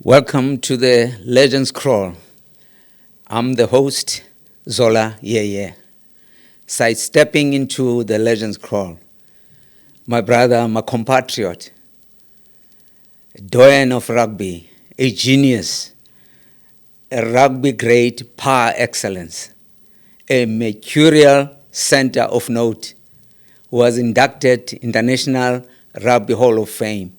Welcome to the Legends Kraal. I'm the host, Zola Yeye. Sidestepping into the Legends Kraal, my brother, my compatriot, a doyen of rugby, a genius, a rugby great par excellence, a mercurial center of note, who was inducted International Rugby Hall of Fame.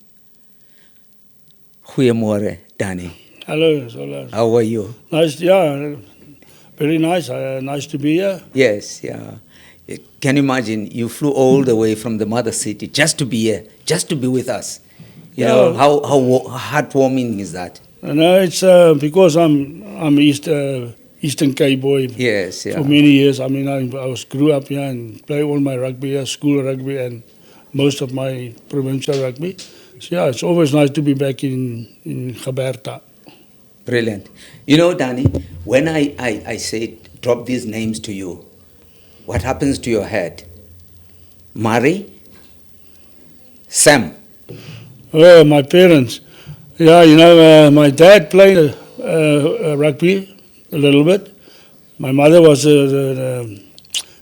Goeiemôre, Danie. Hello, Zola. How are you? Nice, yeah, very nice. Nice to be here. Yes, yeah. Can you imagine, you flew all the way from the mother city just to be here, just to be with us. You know, how heartwarming is that? No, it's because I'm Eastern Cape boy. Yes, yeah. For many years. I mean, I grew up here and played all my rugby here, school rugby, and most of my provincial rugby. So yeah, it's always nice to be back in Gerber. Brilliant. You know, Danie, when I say drop these names to you, what happens to your head? Murray? Sam? Oh, my parents. Yeah, you know, my dad played rugby a little bit. My mother was,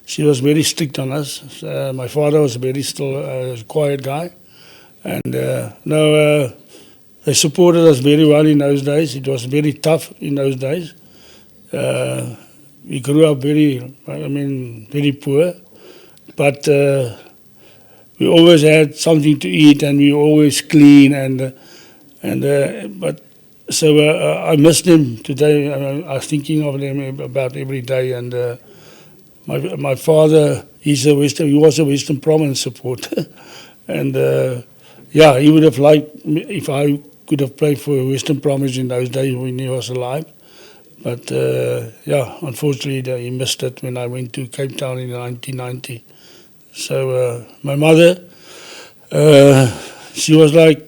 she was very strict on us. My father was very still quiet guy. And they supported us very well in those days. It was very tough in those days. We grew up very poor. But we always had something to eat and we were always clean. But I miss them today. I was thinking of them about every day. And my father, he was a Western Province supporter. And yeah, he would have liked if I could have played for Western Province in those days when he was alive. But yeah, unfortunately he missed it when I went to Cape Town in 1990. So my mother, she was like,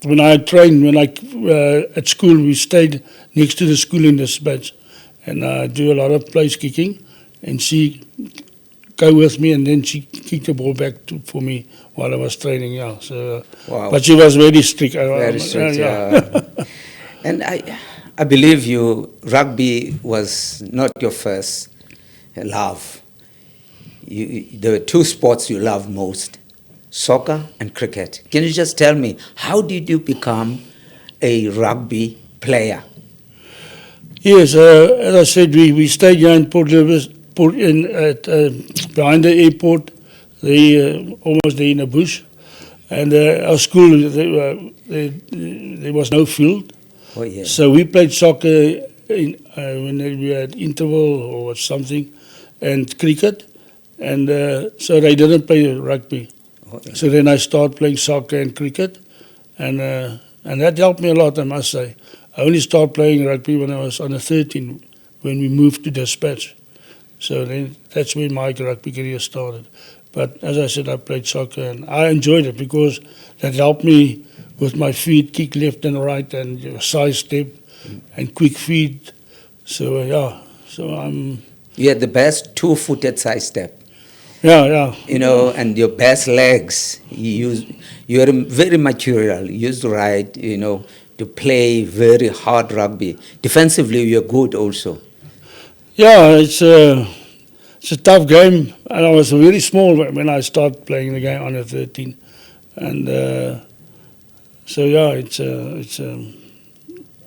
when I trained, at school, we stayed next to the school in Dispatch, and I do a lot of place kicking, and she go with me, and then she kicked the ball back for me while I was training. Yeah, so Wow. But she was very strict. Very strict, yeah. And I believe rugby was not your first love. There were two sports you loved most, soccer and cricket. Can you just tell me, how did you become a rugby player? Yes, as I said, we stayed here in Port Elizabeth, behind the airport, almost there in the bush. And our school, there was no field. Oh, yeah. So we played soccer when we had interval or something, and cricket. And so they didn't play rugby. Oh, yeah. So then I started playing soccer and cricket. And that helped me a lot, I must say. I only started playing rugby when I was under 13, when we moved to Dispatch. So then that's when my rugby career started. But as I said, I played soccer and I enjoyed it because that helped me with my feet, kick left and right, and side step and quick feet. So yeah, You had the best two-footed side step. Yeah. You know, and your best legs. You are very mercurial. You used to ride, to play very hard rugby. Defensively, you're good also. Yeah, it's a tough game, and I was very small when I started playing the game under 13, and so yeah,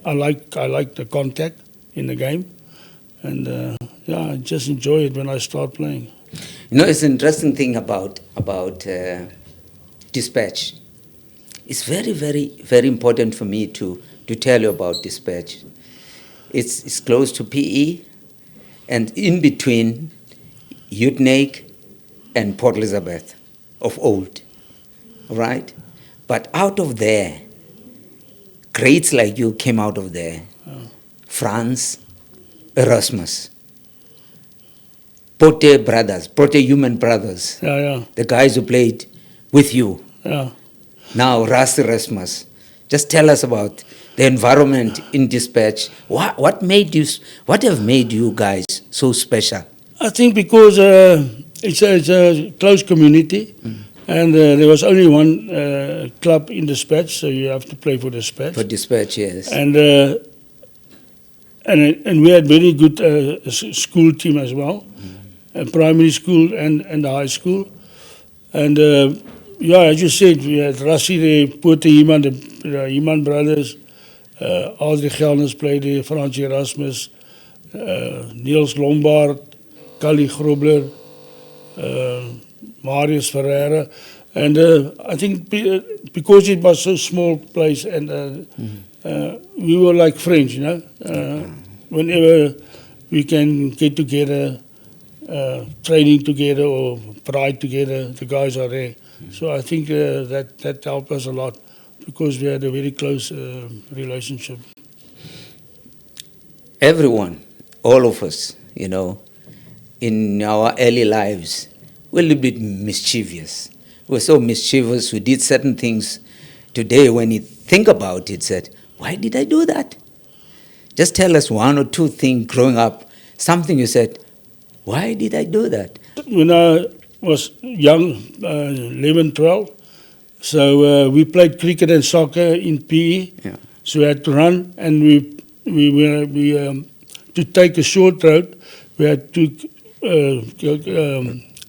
I like the contact in the game, and yeah, I just enjoy it when I start playing. You know, it's an interesting thing about Dispatch. It's very, very, very important for me to tell you about Dispatch. It's close to PE, and in between Utnake and Port Elizabeth of old, right? But out of there, greats like you came out of there. Franz, Erasmus, Pote brothers, Pote human brothers. Yeah. The guys who played with you. Yeah. Now, Ras Erasmus. Just tell us about the environment in Dispatch. What have made you guys so special? I think because it's a close community. And there was only one club in Dispatch, so you have to play for Dispatch. For Dispatch, yes. And we had very good school team as well, primary school and the high school. And as you said, we had Rassie there, Pote Iman, the Iman brothers, all the Gelners played there, Francie Erasmus, Niels Lombard, Kali Grobler, Marius Ferreira. And I think because it was so small place and we were like friends, you know. Whenever we can get together, training together or pride together, the guys are there. So I think that helped us a lot because we had a very close relationship. Everyone, all of us, you know, in our early lives, were a little bit mischievous. We were so mischievous, we did certain things. Today, when you think about it, said, why did I do that? Just tell us one or two things growing up, something you said, why did I do that? When I was young, 11, 12, so we played cricket and soccer in PE. Yeah. So we had to run, and we to take a short road, we had to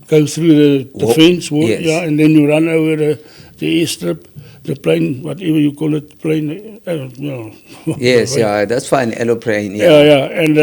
go through the fence, yes. and then you run over the airstrip, the plane, whatever you call it, plane. Yes, yeah, that's fine, aeroplane. Yeah, and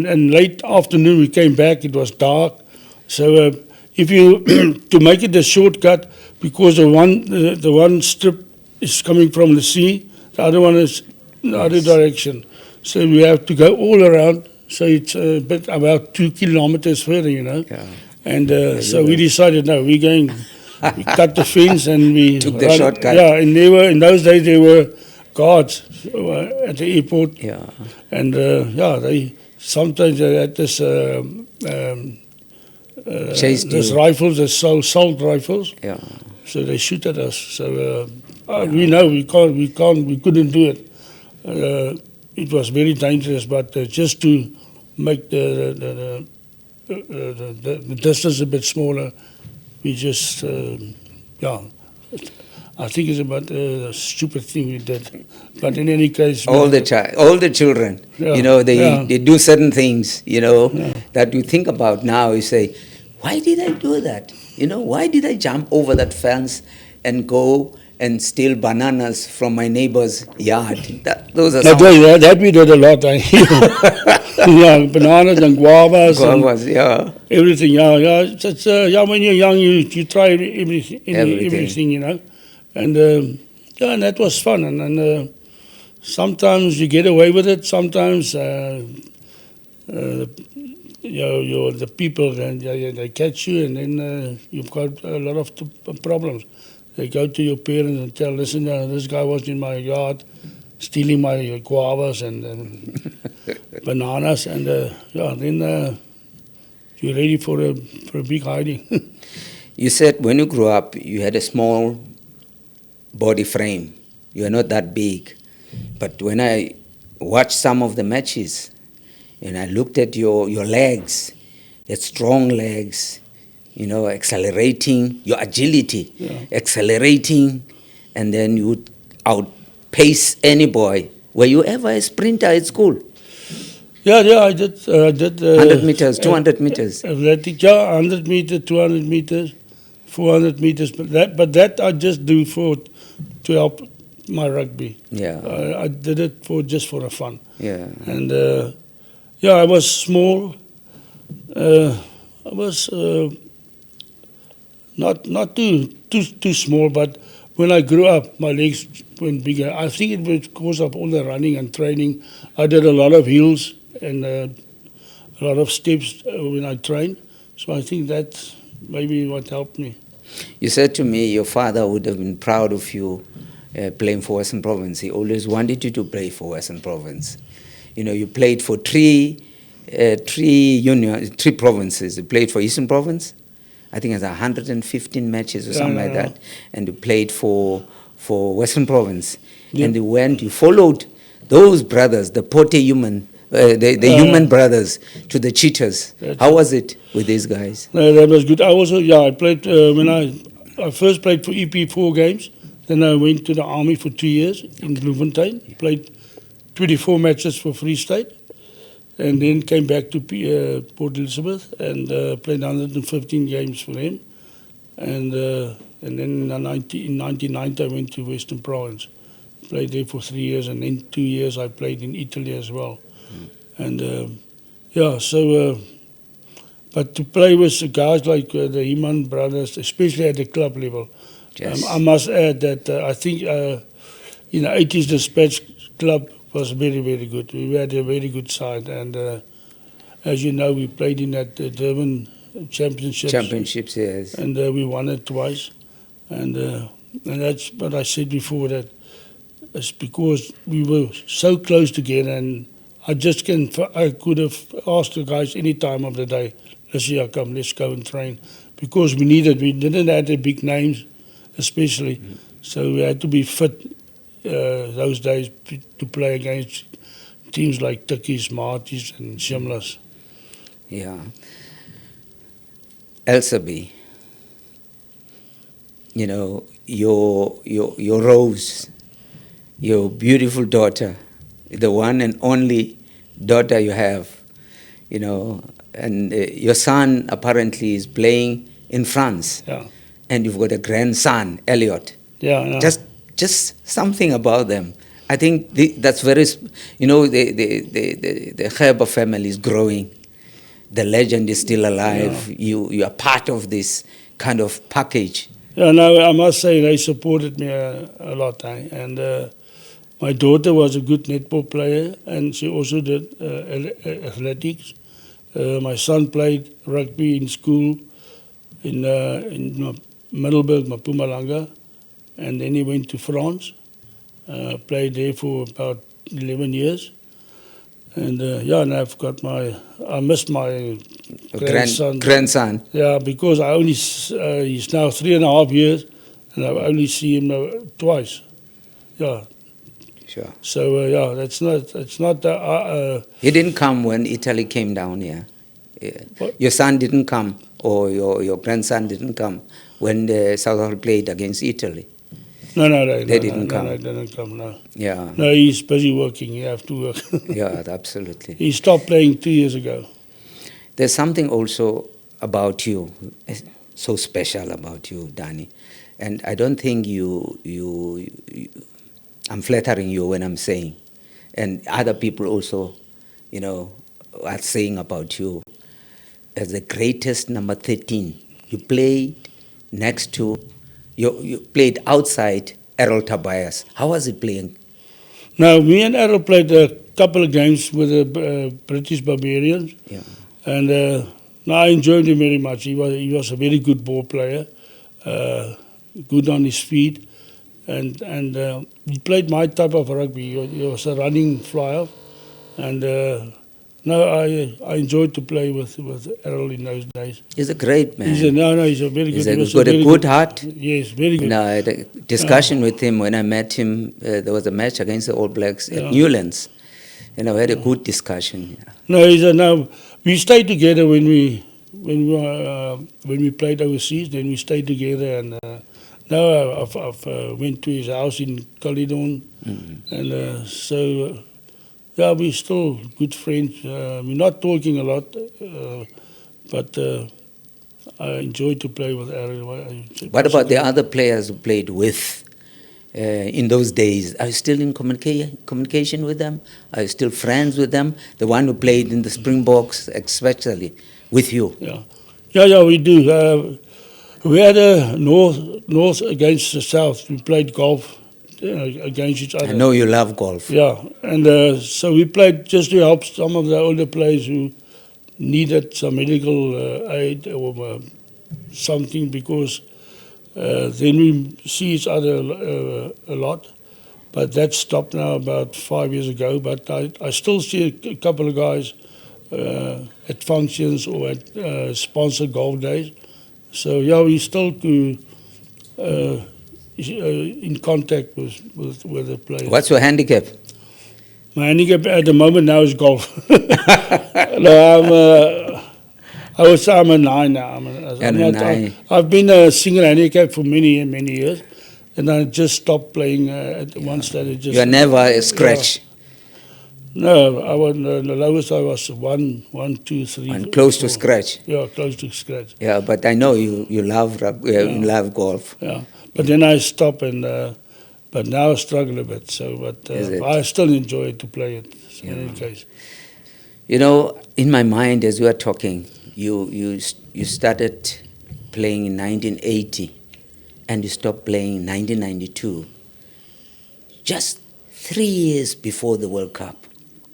and late afternoon we came back. It was dark, so if you to make it a shortcut, because the one strip is coming from the sea, the other one is in the other direction. So we have to go all around. So it's about 2 kilometers further, you know. Yeah. And so we decided, no, we cut the fence and we took the shortcut. Yeah, and in those days there were guards at the airport. Yeah. And they sometimes they had this Chased you. rifles, the assault rifles. Yeah. So they shoot at us. So we know we couldn't do it. It was very dangerous, but just to make the distance a bit smaller, we just I think it's about a stupid thing we did. But in any case, all the children, you know, they do certain things, you know, that you think about now. You say, why did I do that? You know, why did I jump over that fence and go and steal bananas from my neighbor's yard? Those are that we did a lot. Yeah, bananas and guavas and yeah. everything. It's, when you're young, you try everything, you know. And and that was fun. And sometimes you get away with it. Sometimes the people they catch you, and then you've got a lot of problems. They go to your parents and tell, listen, this guy was in my yard stealing my guavas and bananas, and then you're ready for a big hiding. You said when you grew up, you had a small body frame. You are not that big. But when I watched some of the matches, and I looked at your legs, your strong legs, you know, accelerating, your agility, accelerating, and then you would outpace any boy. Were you ever a sprinter at school? Yeah, I did. 100 meters, 200 meters. Athletic, 100 meters, 200 meters, 400 meters. But that I just do to help my rugby. Yeah. I did it just for a fun. Yeah. And I was small. I was not too small, but when I grew up, my legs went bigger. I think it was because of all the running and training. I did a lot of hills and a lot of steps when I trained. So I think that's maybe what helped me. You said to me your father would have been proud of you playing for Western Province. He always wanted you to play for Western Province. You know, you played for three provinces. You played for Eastern Province, I think it's 115 matches or something like that, and you played for Western Province. And you followed those brothers, the Pote Human, the human brothers to the cheaters. How was it with these guys? No, that was good. I also, I played, when I first played for EP 4 games, then I went to the army for 2 years in Bloemfontein, played 24 matches for Free State, and then came back to Port Elizabeth and played 115 games for them. And then in 1990 I went to Western Province, played there for 3 years, and then 2 years I played in Italy as well. And but to play with guys like the Iman brothers, especially at the club level, Yes. I must add that I think in the 80s the Spats club was very, very good. We had a very good side, and as you know, we played in that Durban Championships, yes. and we won it twice. And that's what I said before, that it's because we were so close together, and I could have asked the guys any time of the day, let's go and train, because we didn't have the big names, especially, so we had to be fit those days to play against teams like Tikkies, Marties and Shimlas. Yeah. Elsaby, you know, your Rose, your beautiful daughter, the one and only daughter you have, you know, and your son apparently is playing in France. Yeah. And you've got a grandson, Elliot. Yeah. No. Just something about them. I think that's very, you know, the Gerber family is growing. The legend is still alive. Yeah. You are part of this kind of package. Yeah, no, I must say they supported me a lot. And my daughter was a good netball player, and she also did athletics. My son played rugby in school in Middelburg, Mpumalanga, and then he went to France, played there for about 11 years. And and I missed my grandson. Yeah, because he's now 3.5 years, and I only see him twice. Yeah. Sure. So it's not. He didn't come when Italy came down here. Your son didn't come, or your grandson didn't come when the South Africa played against Italy. No, they didn't come. No, they didn't come. No. Yeah. No, he's busy working. He have to work. Yeah, absolutely. He stopped playing 2 years ago. There's something also about you, so special about you, Danie, and I don't think I'm flattering you when I'm saying, and other people also, you know, are saying about you as the greatest number 13. You played next to, you played outside Errol Tobias. How was it playing? Now, me and Errol played a couple of games with the British Barbarians. Yeah. And I enjoyed him very much. He was a very good ball player, good on his feet, and he played my type of rugby. He was a running flyer, and I enjoyed to play with Errol in those days. He's a great man. He's a very good. He's got a good heart. Yes, very good. No, I had a discussion with him when I met him. There was a match against the All Blacks at Newlands, and I had a good discussion. No, we stayed together when we played overseas. Then we stayed together, and now I've went to his house in Caledon, and we're still good friends. We're not talking a lot, but I enjoy to play with Aaron. What about the other players who played with in those days? Are you still in communication with them? Are you still friends with them? The one who played in the Springboks, especially with you? Yeah, we do. We had a north against the south. We played golf against each other. I know you love golf. Yeah, and so we played just to help some of the older players who needed some medical aid or something, because then we see each other a lot. But that stopped now about 5 years ago. But I still see a couple of guys at functions or at sponsored golf days. So we still in contact with the players. What's your handicap? My handicap at the moment now is golf. No, I would say I'm a 9 now. I've been a single handicap for many, many years. And I just stopped playing at one stage. You are never a scratch. No, I was the lowest. I was 1, 2, 3. And close to scratch. Yeah, close to scratch. Yeah, but I know you love rugby, you love golf. Yeah, but then I stopped, and but now I struggle a bit. So, but I still enjoy to play it. In any case, you know, in my mind as we are talking, you started playing in 1980, and you stopped playing in 1992. Just 3 years before the World Cup.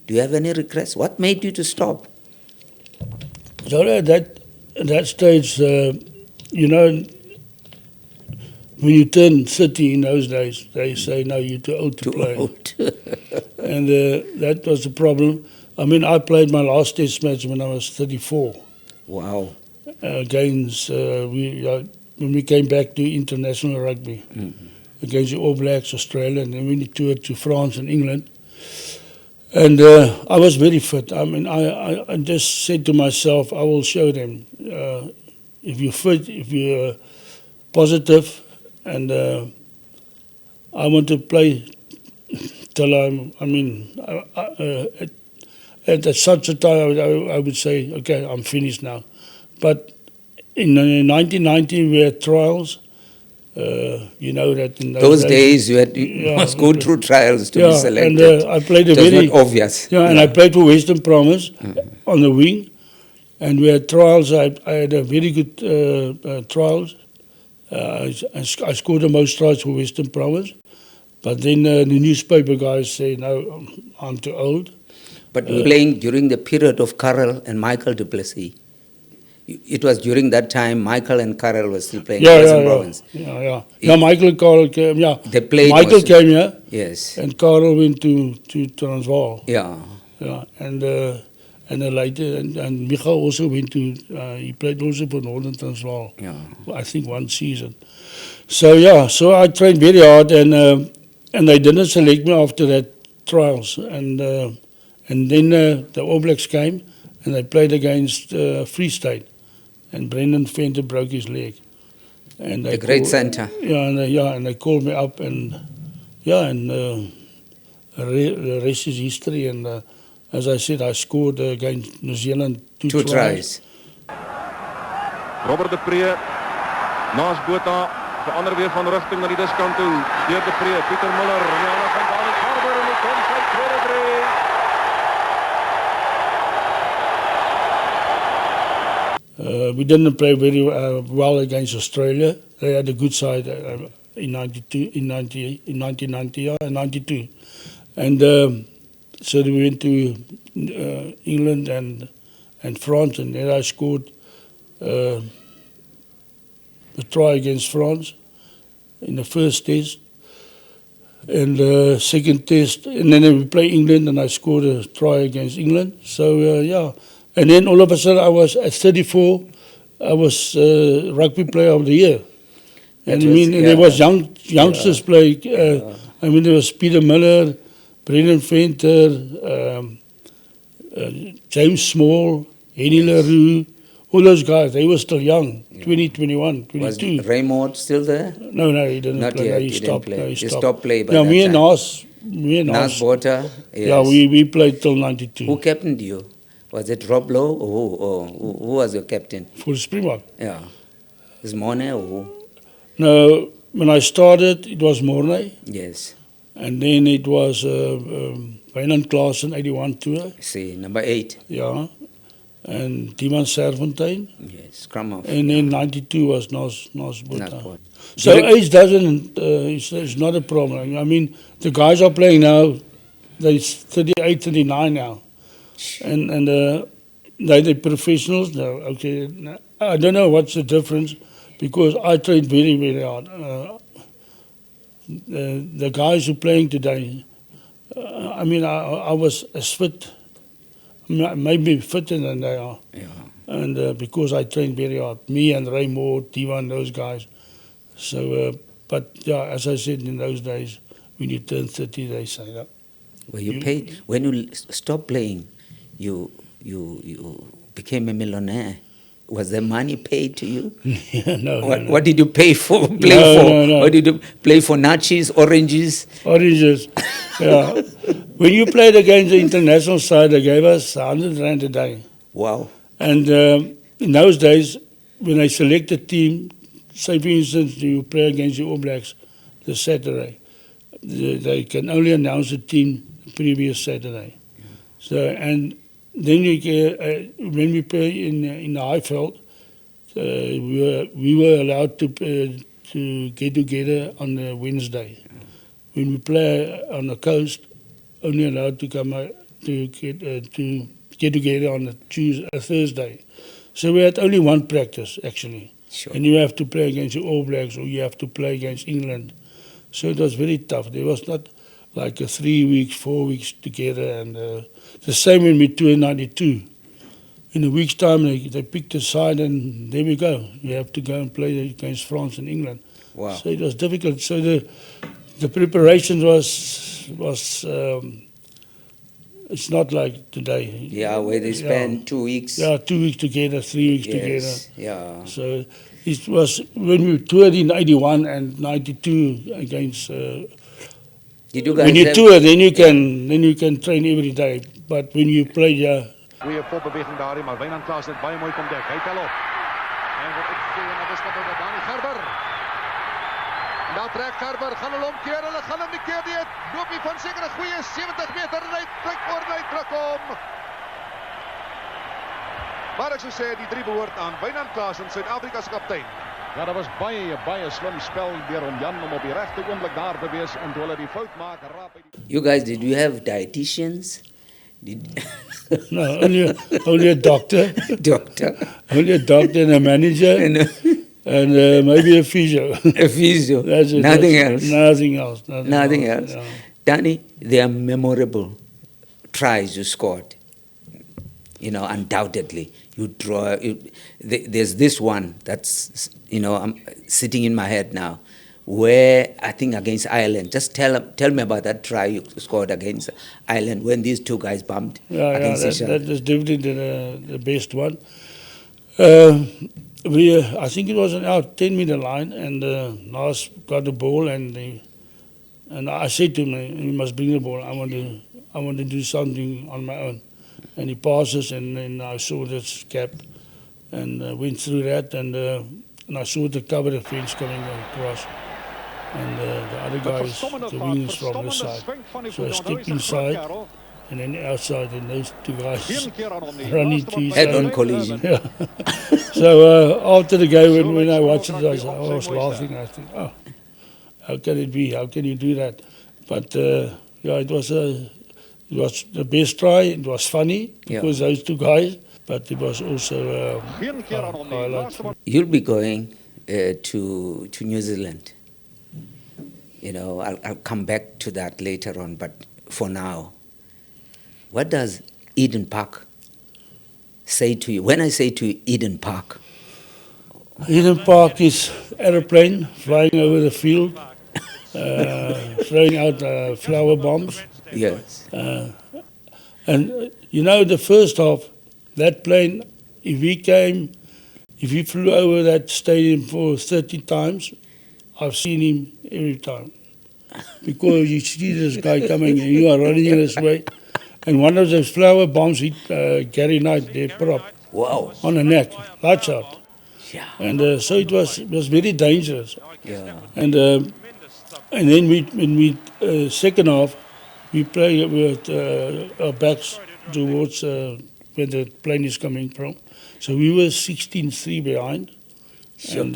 Do you have any regrets? What made you to stop? So at that stage, you know, when you turn 30 in those days, they say, no, you're too old to play. Old. And that was the problem. I mean, I played my last test match when I was 34. Wow. Against, when we came back to international rugby, against the All Blacks, Australia, and then we toured to France and England. And I was very fit. I mean, I just said to myself, I will show them. If you're fit, if you're positive, and I want to play till at such a time I would say, okay, I'm finished now. But in 1990 we had trials. You know that in those days you must go through trials to be selected. And I played not obvious. Yeah, and I played for Western Province on the wing, and we had trials. I had a very good trials. I scored the most tries for Western Province, but then the newspaper guys say, no, I'm too old. But you were playing during the period of Kraal and Michael du Plessis. It was during that time Michael and Kraal were still playing Western Province. Yeah, Michael and Kraal came, They played. Michael came here. Yes. And Kraal went to Transvaal. Yeah. Yeah, and then later, and Michael also went to, he played also for Northern Transvaal. Yeah. I think one season. So yeah, so I trained very hard, and they didn't select me after that trials. And then the All Blacks came, and they played against Free State. And Brendan Venter broke his leg. And the great centre. Yeah, and they called me up, and the rest is history. And as I said, I scored against New Zealand two tries. Robert de Pre, naast Botha, verander weer van rigting na die diskant toe. Deur de Pre, Pieter Muller, Rihanna van Danie, Gerber en die kom sy tweede drie. We didn't play very well against Australia. They had a good side in 1992. And so we went to England and France, and then I scored a try against France in the first test. And the second test, and then we played England, and I scored a try against England. So, yeah. And then all of a sudden, I was at 34, I was Rugby Player of the Year. And there was youngsters play. I mean, there was Peter Miller, Brendan Venter, James Small, Henny LaRue, all those guys. They were still young, 20, 21, 22. Was Raymond still there? No, he didn't Not play. Yet. He stopped. Play. No, he stopped play by yeah, that me and time. Nas Botha, yes. Yeah, we played till 92. Who captained you? Was it Rob Lowe or who was your captain? For the Springbok. Yeah. Is Morne or who? No, when I started, it was Morne. Yes. And then it was Wynand Klaasen, 81 tour. See, number 8. Yeah. And Timan Serfontein. Yes, scrum off. And then 92 was Nas Botha. So Direct- age doesn't, it's not a problem. I mean, the guys are playing now, they're 38, 39 now. And they're professionals now. Okay, I don't know what's the difference, because I trained very, very hard. The guys who are playing today, I mean, I was as fit, maybe fitter than they are. Yeah. And because I trained very hard, me and Ray Moore, Tivan, those guys. So, but yeah, as I said in those days, when you turn 30, they say that. Were you paid? When you stopped playing, you became a millionaire. Was the money paid to you? No, What did you play for? No. What did you play for? Nachos, oranges? Oranges. Yeah. When you played against the international side, they gave us 100 rand a day. Wow. And in those days, when I select a team, say for instance, you play against the All Blacks the Saturday, they can only announce the team the previous Saturday. So, and then when we play in the Highveld, we were allowed to get together on the Wednesday. When we play on the coast, only allowed to come out to get together on a Thursday. So we had only one practice actually, Sure. and you have to play against the All Blacks or you have to play against England. So it was very tough. There was not like a 3 weeks, 4 weeks together, and the same when we toured '92. In a week's time, they picked a side, and there we go. You have to go and play against France and England. Wow. So it was difficult. So the preparation was it's not like today. Yeah, where they spend 2 weeks. Yeah, 2 weeks together, 3 weeks together. Yes. Yeah. So it was when we toured in '81 and '92 against. Did you guys When you have- tour, then you can train every day. But when you play, yeah. Goeie popbeweging daar, maar Wynand Klaas het baie mooi kom dek. Hy tel op. En word opgegee na wiskunde by Danie Gerber. En daar trek Gerber, gaan hulle omkeer, hulle gaan hom nie keer nie. Loop hy van seker 'n goeie 70 meter en hy trek voor en hy druk hom. Maar ek sou sê die 3 behoort aan Wynand Klaas en Suid-Afrika se kaptein. Ja, dat was baie slim spel deur om Jan om op die regte oomblik daar te wees en toe hulle die fout maak, raap hy die... You guys, did you have dietitians? No, only a doctor. Doctor? Only a doctor and a manager and maybe a physio. A physio? That's it. Nothing else? Nothing else. Yeah. Yeah. Danny, they are memorable tries you scored. You know, undoubtedly. You draw. There's this one that's, you know, I'm sitting in my head now, where I think against Ireland. Just tell me about that try you scored against Ireland when these two guys bumped against each other. That is definitely the best one. I think it was an out 10-meter line, and Nas got the ball, and I said to him, "You must bring the ball. I want to do something on my own." And he passes, and then I saw this gap, and went through that, and I saw the cover of fence coming across, and the other guys, the wings from the side. So I stepped inside, and then outside, and those two guys running to each Head-on other. collision. Yeah. So after the game, when I watched it, I was laughing. I think, oh, how can it be? How can you do that? But yeah, it was the best try. It was funny because those two guys, but it was also highlight. You'll be going to New Zealand. You know, I'll come back to that later on, but for now, what does Eden Park say to you? When I say to you Eden Park, Eden Park is aeroplane flying over the field, throwing out flower bombs. yes, And you know, the first half, that plane, if he flew over that stadium for 30 times, I've seen him every time. Because you see this guy coming and you are running in his way. And one of those flower bombs hit Gary Knight, their prop, wow, on the neck, lights out. yeah, And so it was very dangerous. yeah, And then we second half, we play with our backs towards where the plane is coming from. So we were 16-3 behind, sure. and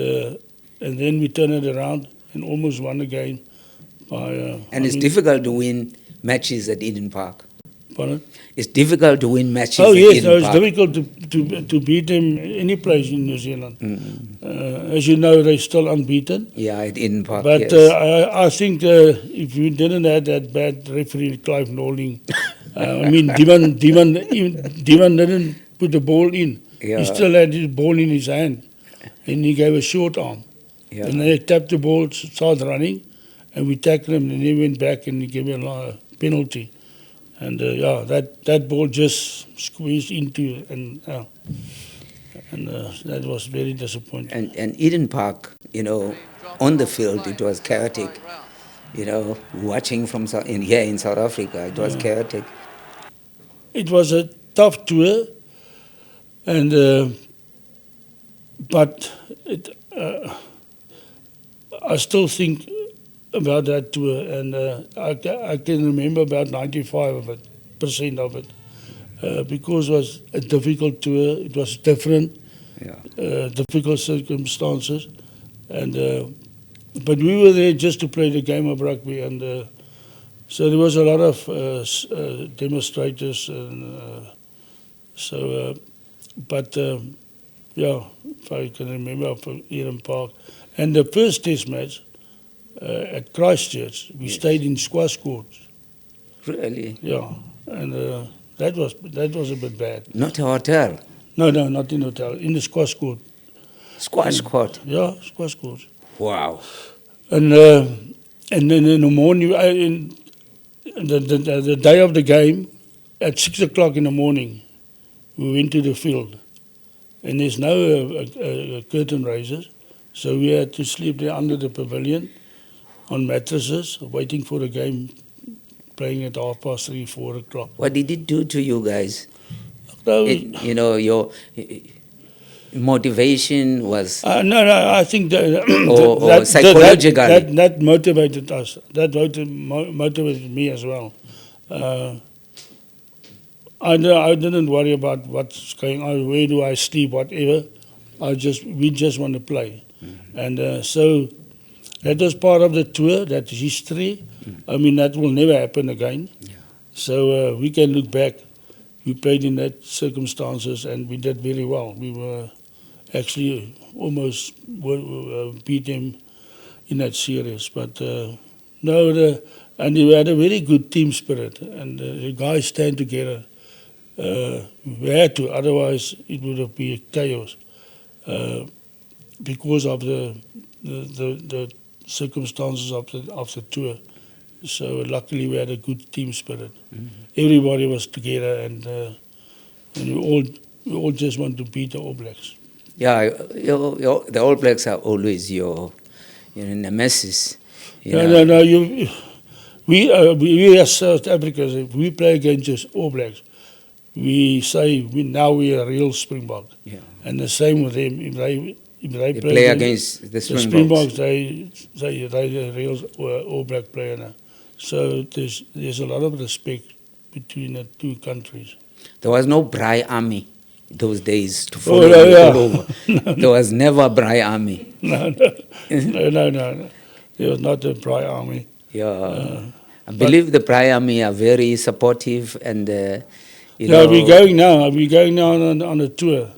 then we turned it around and almost won the game. And it's difficult to win matches at Eden Park. Pardon? It's difficult to win matches Oh at yes, Eden no, it's Park. difficult to beat them any place in New Zealand. As you know, they're still unbeaten. Yeah, at Eden Park, But yes. I think if you didn't have that bad referee, Clive Nolding, I mean, Divan didn't put the ball in. Yeah. He still had his ball in his hand, and he gave a short arm. Yeah. And they tapped the ball, started running, and we tackled him, and he went back and he gave a penalty. And that ball just squeezed into, and that was very disappointing. And Eden Park, on the field it was chaotic. Watching from here in South Africa, it was chaotic. It was a tough tour, and but I still think about that tour, and I can remember about 95% of it, because it was a difficult tour. It was different, difficult circumstances, and but we were there just to play the game of rugby, and so there was a lot of demonstrators, and if I can remember, for Eden Park, and the first test match at Christchurch, we stayed in squash courts. Really? Yeah, and that was a bit bad. Not a hotel? No, not in a hotel, in the squash court. Squash court? Yeah, squash court. Wow. And then in the morning, the day of the game, at 6 o'clock in the morning, we went to the field. And there's no curtain raisers, so we had to sleep there under the pavilion on mattresses, waiting for the game, playing at 3:30, 4 o'clock. What did it do to you guys? So, Your motivation was... no, I think that, or psychologically. That motivated us. That motivated me as well. I didn't worry about what's going on, where do I sleep, whatever. We just want to play. And so that was part of the tour, that history. I mean, that will never happen again. Yeah. So we can look back. We played in that circumstances, and we did very well. We were actually almost beat them in that series. But and we had a very good team spirit, and the guys stand together. We had to, otherwise it would have been chaos because of the circumstances of the tour. So luckily we had a good team spirit. Everybody was together, and we all just want to beat the All Blacks. Yeah, the All Blacks are always your nemesis. No. We as South Africans, if we play against just All Blacks, we say now we are real Springbok. Yeah. And the same with them. If they play against the Springboks, they a real All Black player now. So there's a lot of respect between the two countries. There was no Braai Army those days to follow all over. No. There was never a Braai Army. No. There was not a Braai Army. Yeah. I believe the Braai Army are very supportive, and we're going now. We're going now on a tour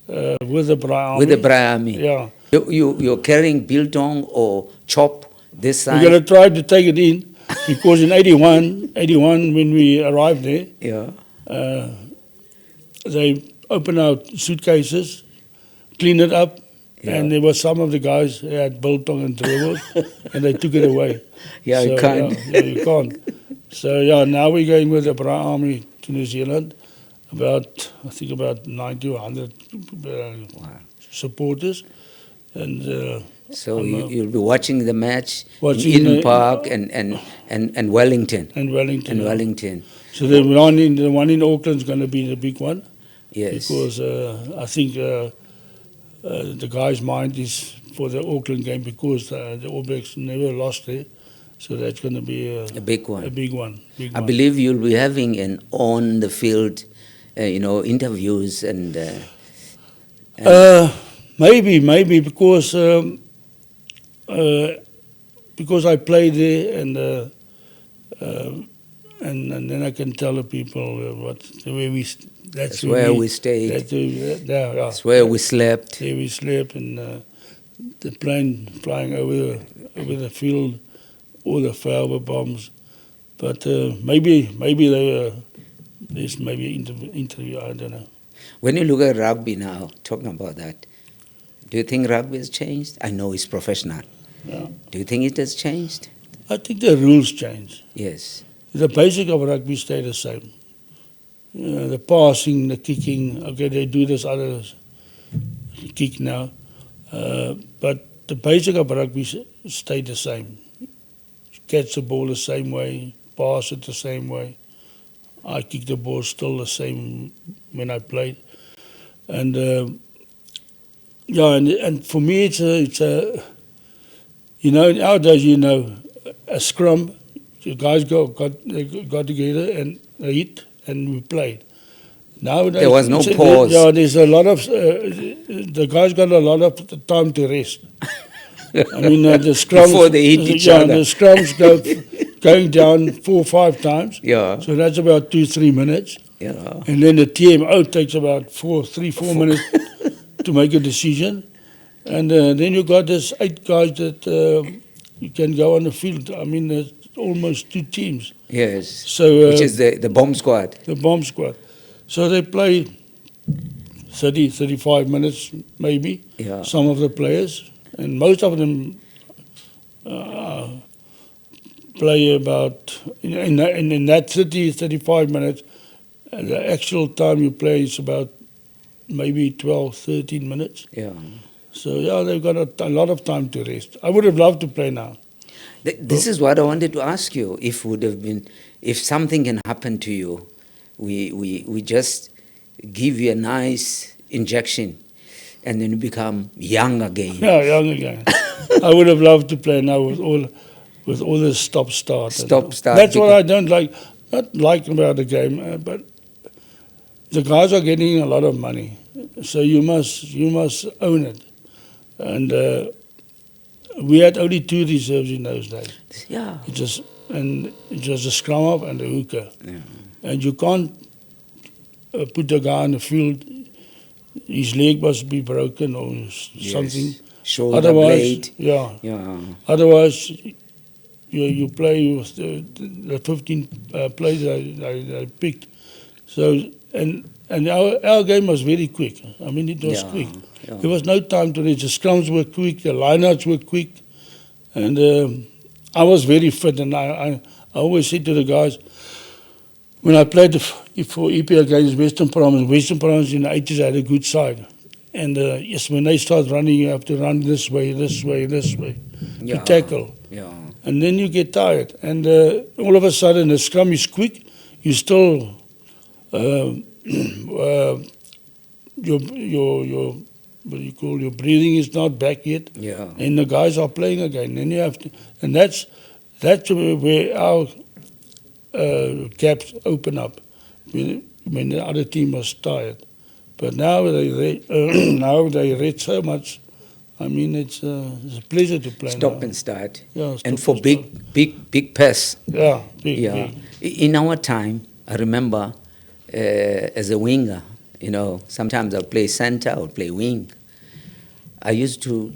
with the Braai Army. With the Braai Army. Yeah. You're carrying biltong or chop this side. We're going to try to take it in, because in 81 when we arrived there, they opened our suitcases, cleaned it up, and there were some of the guys who had biltong and dribbles, and they took it away. Yeah, so, you can't. You can't. So now we're going with the Braai Army to New Zealand. I think about 90 or 100 supporters, and so you'll be watching the match in Eden Park and Wellington. And Wellington. Wellington. So the one in Auckland is going to be the big one. Yes. Because I think the guy's mind is for the Auckland game, because the All Blacks never lost there. So that's going to be a big one. A big one. I believe you'll be having an on-the-field, interviews and maybe because I played there, and then I can tell the people that's where we stayed. That's where we slept. There we slept, and the plane flying over the field, all the fiber bombs. But maybe there's maybe an interview, I don't know. When you look at rugby now, talking about that, do you think rugby has changed? I know it's professional. Yeah. Do you think it has changed? I think the rules changed. Yes. The basic of rugby stay the same. The passing, the kicking, okay, they do this other kick now. But the basic of rugby stay the same. Catch the ball the same way, pass it the same way. I kick the ball still the same when I played. And and for me it's a nowadays a scrum. The guys got together and they hit and we played. Nowadays, There was no pause. There's a lot of the guys got a lot of time to rest. I mean the scrums Before they hit each other. the scrums going down 4 or 5 times. Yeah. So that's about 2-3 minutes. Yeah. And then the TMO takes about 4 minutes to make a decision. And then you got this 8 guys that you can go on the field. I mean, there's almost 2 teams. Yes. So Which is the bomb squad. the bomb squad. So they play 30, 35 minutes maybe, Yeah. some of the players. And most of them play about, in that 30, 35 minutes, the actual time you play is about maybe 12, 13 minutes. Yeah. So, yeah, they've got a lot of time to rest. I would have loved to play now. This is what I wanted to ask you. If something can happen to you, we just give you a nice injection and then you become young again. Yeah, young again. I would have loved to play now with all this stop-start. Stop-start. That's what I don't like. Not like about the game, but the guys are getting a lot of money, so you must own it. And we had only 2 reserves in those days. Yeah. It was a scrum half and a hooker. Yeah. And you can't put the guy on the field. His leg must be broken or something. Shoulder Otherwise, blade. yeah. Otherwise, you play with the 15 players I picked. So and our game was very quick. I mean, it was quick. Yeah. There was no time to reach. The scrums were quick. The lineouts were quick, and I was very fit. And I always said to the guys, when I played for EPL against Western Province in the 80s had a good side. And yes, when they start running, you have to run this way, to tackle. Yeah. And then you get tired. And all of a sudden, the scrum is quick. You still, your breathing is not back yet. Yeah. And the guys are playing again. Then you have to, and that's where our gaps open up when the other team was tired. But now they read so much. I mean, it's a pleasure to play. Stop now. and start. Yeah, and stop for and big pass. Yeah, big. In our time, I remember as a winger, sometimes I'll play center, I'll play wing. I used to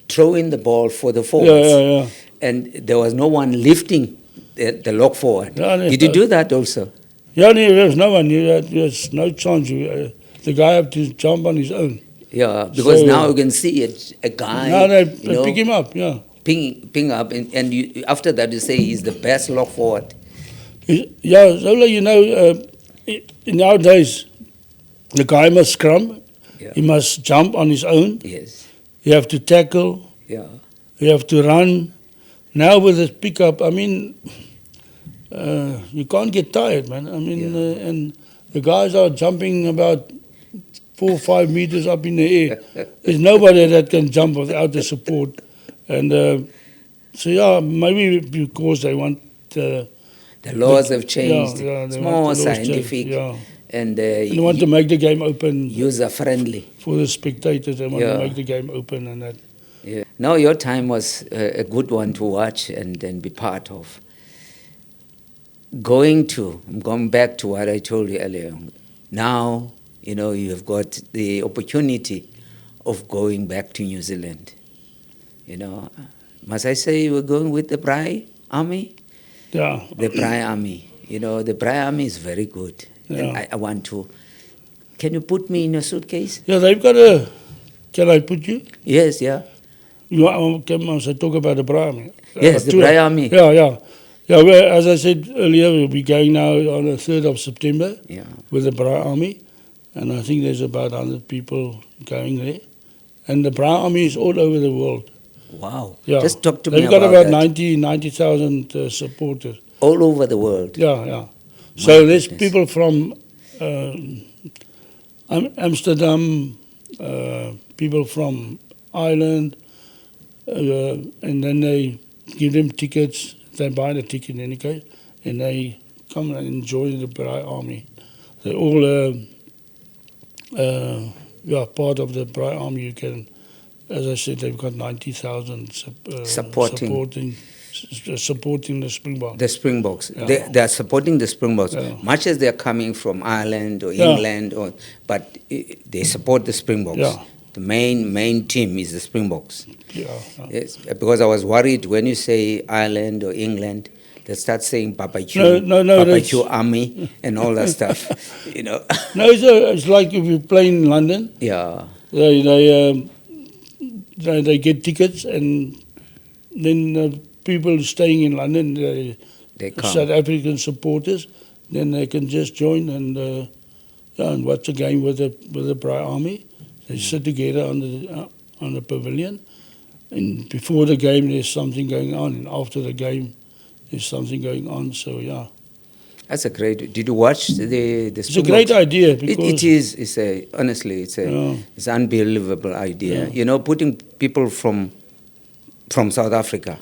throw in the ball for the forwards. Yeah. And there was no one lifting the lock forward. Yeah, Did you do that also? Yeah, there's no one. There's no chance. The guy have to jump on his own. Yeah, because So, now you can see a guy. Now they pick him up, yeah. Ping up, and you, after that you say he's the best lock forward. Yeah, Zola, nowadays, the guy must scrum. Yeah. He must jump on his own. Yes. You have to tackle. Yeah. You have to run. Now with this pickup, I mean, you can't get tired, man. I mean, and the guys are jumping about 4 or 5 meters up in the air. There's nobody that can jump without the support. And so, yeah, maybe because they want... the laws have changed. It's more scientific. And they want to make the game open. User-friendly. For the spectators, they want to make the game open and that. Yeah. No, your time was a good one to watch and be part of. I'm going back to what I told you earlier. Now, you have got the opportunity of going back to New Zealand. Must I say you were going with the Braai Army? Yeah. The Braai Army. The Braai Army is very good. Yeah. And I want to... Can you put me in your suitcase? Yeah, they've got a... Can I put you? Yes, yeah. You must talk about the Braai Army. Yes, the Braai Army. Yeah. Yeah, well, as I said earlier, we'll be going now on the 3rd of September Yeah. with the Braai Army, and I think there's about 100 people going there. And the Braai Army is all over the world. Wow. Yeah. Just talk to me They've got about about that. 90,000 supporters. All over the world. Yeah, yeah. My So there's goodness. people from Amsterdam, people from Ireland, and then they give them tickets. They buy the ticket in any case, and they come and enjoy the Braai Army. They're all part of the Braai Army. You can, as I said, they've got 90,000 supporting the Springboks. The Springboks. Yeah. They are supporting the Springboks. Yeah. Much as they are coming from Ireland or Yeah. England, but they support the Springboks. Yeah. The main team is the Springboks. Yeah, yeah. Yes, because I was worried when you say Ireland or England, they start saying barbecue, No, barbecue that's- army, and all that stuff. You know. No, it's like if you play in London, Yeah. they get tickets, and then people staying in London, They come. South African supporters, then they can just join and watch a game with the Braai Army. They sit together on the pavilion, and before the game there's something going on, and after the game there's something going on. So yeah, That's a great. Did you watch the it's a great idea because It is. Honestly, it's Yeah. it's an unbelievable idea. Yeah. You know, putting people from South Africa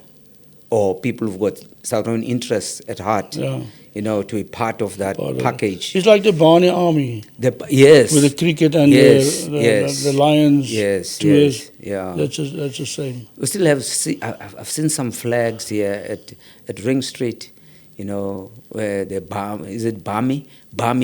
or people who've got South African interests at heart, Yeah. you know, to be part of that part of it. package. It's like the Braai Army Yes. with the cricket and Yes, the yes. the Lions Yes, tours. yes, yeah. That's the same. We still have. I've seen some flags here at Ring Street. You know, where the Barmy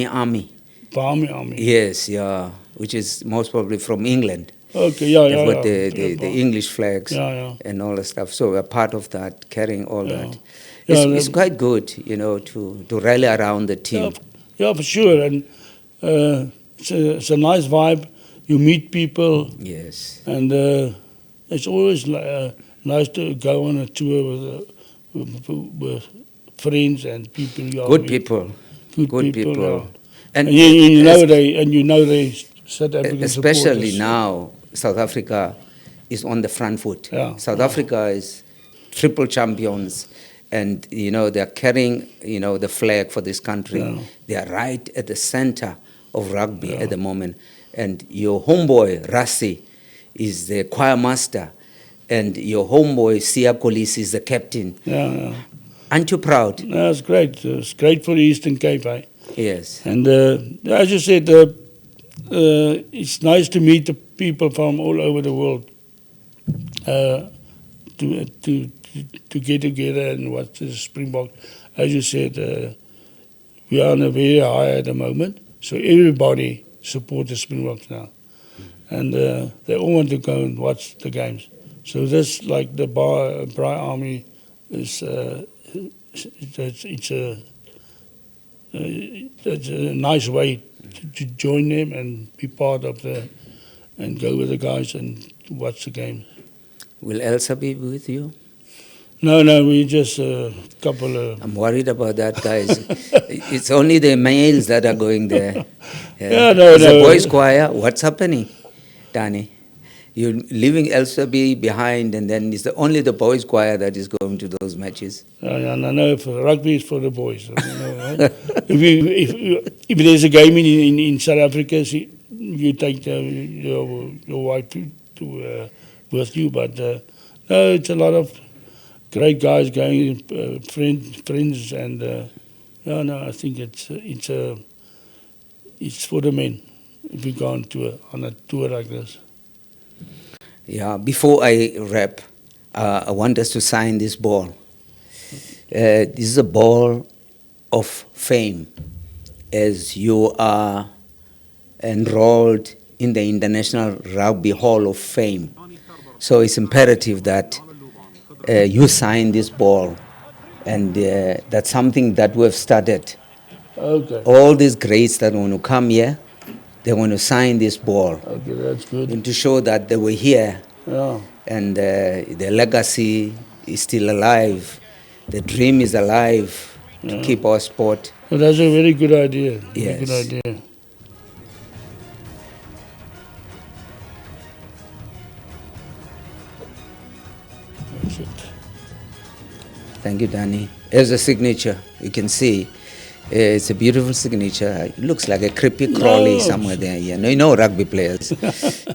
Army. Braai Army. Yes, yeah, which is most probably from England. Okay, yeah, They've yeah. got the English flags Yeah, yeah. and all that stuff. So we're part of that, carrying all Yeah. that. Yeah, It's quite good, you know, to rally around the team. Yeah, for sure. And it's a nice vibe. You meet people, Yes. and it's always nice to go on a tour with friends and people. You Good meet. people. Good Good people. people. Yeah. And, And you know they South African especially supporters. now, South Africa is on the front foot. Yeah. South Africa is triple champions, and you know they're carrying the flag for this country. Yeah. They are right at the center of rugby Yeah. at the moment. And your homeboy Rassi is the choir master, and your homeboy Sia Kolisi is the captain. Yeah, yeah. Aren't you proud? No, it's great. It's great for the Eastern Cape, eh? Yes. And as you said, it's nice to meet the people from all over the world to get together and watch the Springbok. As you said, we are on a very high at the moment, so everybody supports the Springboks now, and they all want to go and watch the games. So this, like the Braai Army, is it's a nice way to join them and be part of and go with the guys and watch the game. Will Elsa be with you? No, we just a couple of. I'm worried about that, guys. It's only the males that are going there. Yeah, no. The boys' choir. What's happening, Danie? You're leaving Elsa behind, and then it's only the boys' choir that is going to those matches. No, for rugby is for the boys. You know, right? if there's a game in South Africa, you take your wife to with you. But no, it's a lot of great guys going, friends, and I think it's for the men if we go on a tour like this. Yeah. Before I wrap, I want us to sign this ball. This is a ball of fame, as you are enrolled in the International Rugby Hall of Fame. So it's imperative that you sign this ball, and that's something that we've started. Okay. All these greats that want to come here, they want to sign this ball, Okay, that's good. and to show that they were here, Yeah. and their legacy is still alive. the dream is alive to Yeah. keep our sport. So that's a very good idea. Very Yes. good idea. That's it. Thank you, Danie. As a signature, you can see it's a beautiful signature. It looks like a creepy crawly No. somewhere there. Yeah, no, you know rugby players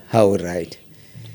how we write.